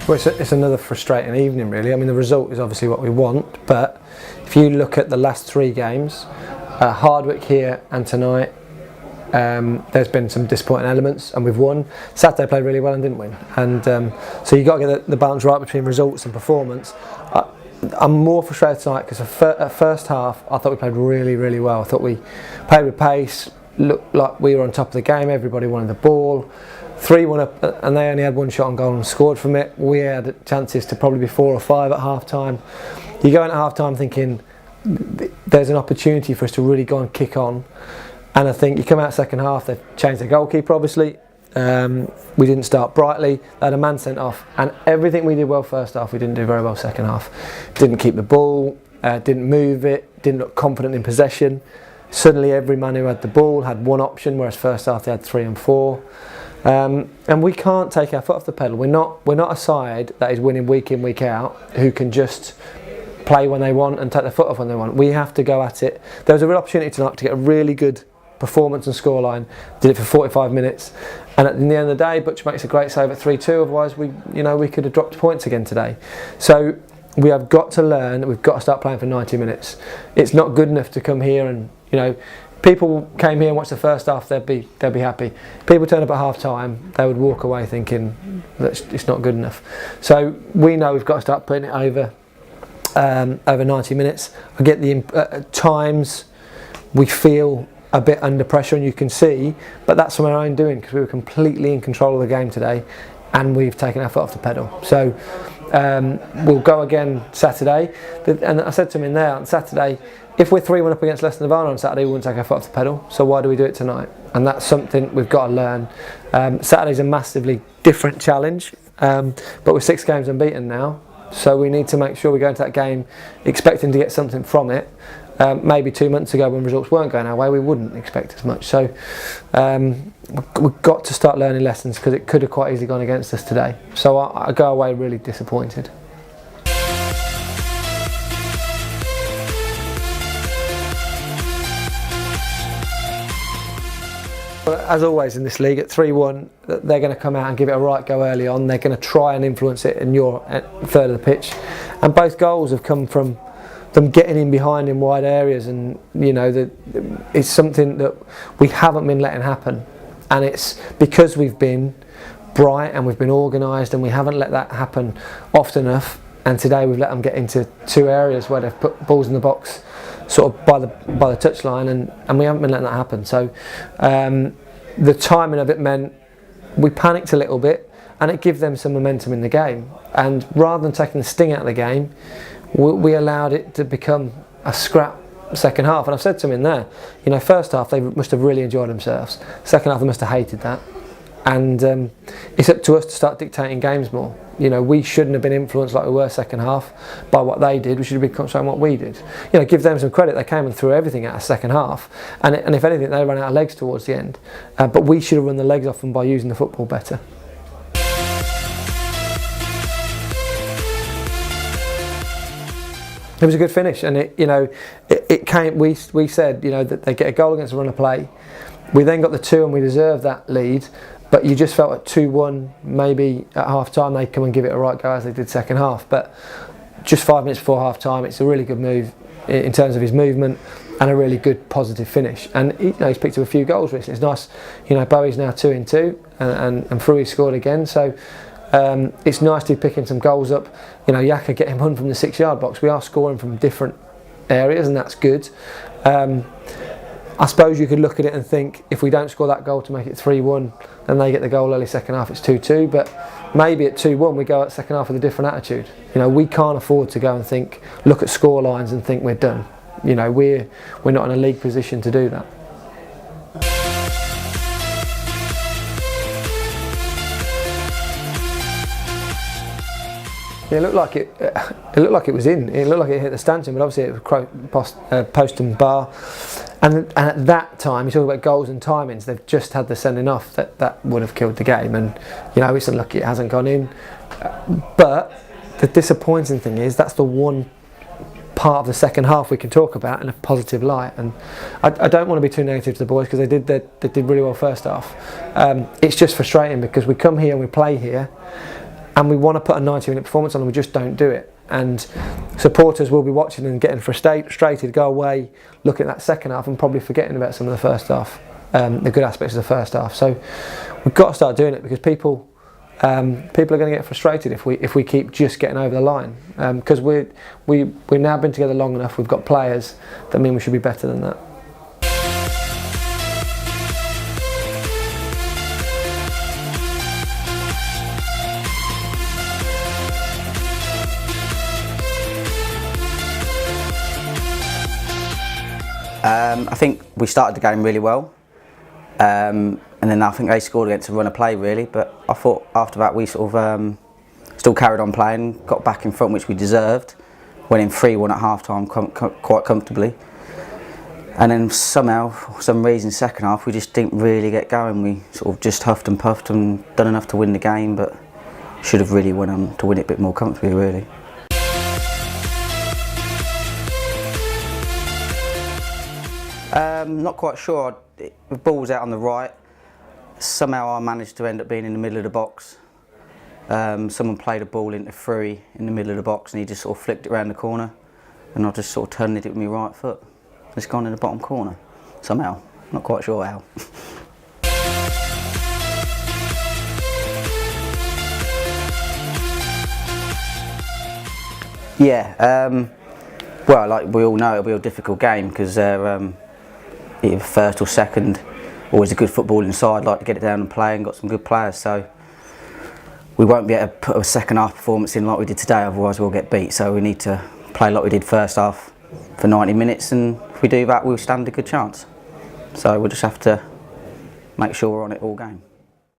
Well, it's another frustrating evening, really. I mean, the result is obviously what we want, but if you look at the last 3 games, Hardwick here and tonight, there's been some disappointing elements, and we've won. Saturday played really well and didn't win, and so you've got to get the balance right between results and performance. I'm more frustrated tonight because at first half I thought we played really, really well. I thought we played with pace, looked like we were on top of the game, everybody wanted the ball. 3-1 up, and they only had 1 shot on goal and scored from it. We had chances to probably be 4 or 5 at half time. You go into half time thinking there's an opportunity for us to really go and kick on, and I think you come out second half, they've changed their goalkeeper obviously. We didn't start brightly, they had a man sent off, and everything we did well first half we didn't do very well second half. Didn't keep the ball, didn't move it, didn't look confident in possession. Suddenly every man who had the ball had 1 option, whereas first half they had 3 and 4. And we can't take our foot off the pedal. We're not a side that is winning week in, week out, who can just play when they want and take their foot off when they want. We have to go at it. There was a real opportunity tonight to get a really good performance and scoreline. Did it for 45 minutes, and at the end of the day, Butch makes a great save at 3-2. Otherwise, we could have dropped points again today. So we have got to learn. We've got to start playing for 90 minutes. It's not good enough to come here and people came here and watched the first half, they'd be happy. People turn up at half time, they would walk away thinking that it's not good enough. So we know we've got to start putting it over 90 minutes. I get at times we feel a bit under pressure, and you can see, but that's from our own doing, because we were completely in control of the game today and we've taken our foot off the pedal. So we'll go again Saturday, and I said to him in there on Saturday, if we're 3-1 up against Leicester Nirvana on Saturday, we wouldn't take our foot off the pedal, so why do we do it tonight? And that's something we've got to learn. Saturday's a massively different challenge, but we're 6 games unbeaten now, so we need to make sure we go into that game expecting to get something from it. Maybe 2 months ago, when results weren't going our way, we wouldn't expect as much. So we've got to start learning lessons, because it could have quite easily gone against us today. So I go away really disappointed. As always in this league, at 3-1, they're going to come out and give it a right go early on. They're going to try and influence it in your third of the pitch, and both goals have come from them getting in behind in wide areas, and it's something that we haven't been letting happen, and it's because we've been bright and we've been organised, and we haven't let that happen often enough. And today we've let them get into 2 areas where they've put balls in the box, sort of by the touchline, and we haven't been letting that happen. So the timing of it meant we panicked a little bit, and it gave them some momentum in the game. And rather than taking the sting out of the game, we allowed it to become a scrap second half. And I've said to them in there, first half they must have really enjoyed themselves. Second half they must have hated that. And it's up to us to start dictating games more. We shouldn't have been influenced like we were second half by what they did. We should have been concentrating on what we did. Give them some credit. They came and threw everything out of second half, and if anything, they ran out of legs towards the end. But we should have run the legs off them by using the football better. It was a good finish, and it came. We said that they get a goal against a run of play. We then got the 2, and we deserved that lead. But you just felt at 2-1, maybe at half time they'd come and give it a right go as they did second half. But just 5 minutes before half time, it's a really good move in terms of his movement, and a really good positive finish. And he's picked up a few goals recently. It's nice, Bowie's now 2 in 2, and Fruy scored again. So it's nice to be picking some goals up. Yaka getting one from the 6-yard box. We are scoring from different areas, and that's good. I suppose you could look at it and think, if we don't score that goal to make it 3-1, then they get the goal early second half, it's 2-2. But maybe at 2-1 we go at second half with a different attitude. We can't afford to go and look at score lines and think we're done. We're not in a league position to do that. It looked like it was in. It looked like it hit the stanchion, but obviously it was post and bar. And at that time, you talk about goals and timings. They've just had the sending off that would have killed the game. And it's unlucky it hasn't gone in. But the disappointing thing is that's the one part of the second half we can talk about in a positive light. And I don't want to be too negative to the boys, because they did really well first half. It's just frustrating because we come here and we play here, and we want to put a 90-minute performance on and we just don't do it. And supporters will be watching and getting frustrated, go away, look at that second half and probably forgetting about some of the first half, the good aspects of the first half. So we've got to start doing it, because people are going to get frustrated if we keep just getting over the line, because we've now been together long enough. We've got players that mean we should be better than that. I think we started the game really well, and then I think they scored against a run of play really, but I thought after that we sort of still carried on playing, got back in front, which we deserved, went in 3-1 at half time quite comfortably, and then somehow, for some reason, second half we just didn't really get going. We sort of just huffed and puffed and done enough to win the game, but should have really went on to win it a bit more comfortably really. Not quite sure. The ball was out on the right. Somehow I managed to end up being in the middle of the box. Someone played a ball into Fury in the middle of the box and he just sort of flicked it around the corner, and I just sort of turned it with my right foot. It's gone in the bottom corner somehow. Not quite sure how. Yeah. Well, like we all know, it'll be a difficult game because they're either first or second. Always a good footballing side, like to get it down and play, and got some good players. So we won't be able to put a second half performance in like we did today, otherwise we'll get beat. So we need to play like we did first half for 90 minutes, and if we do that, we'll stand a good chance. So we'll just have to make sure we're on it all game.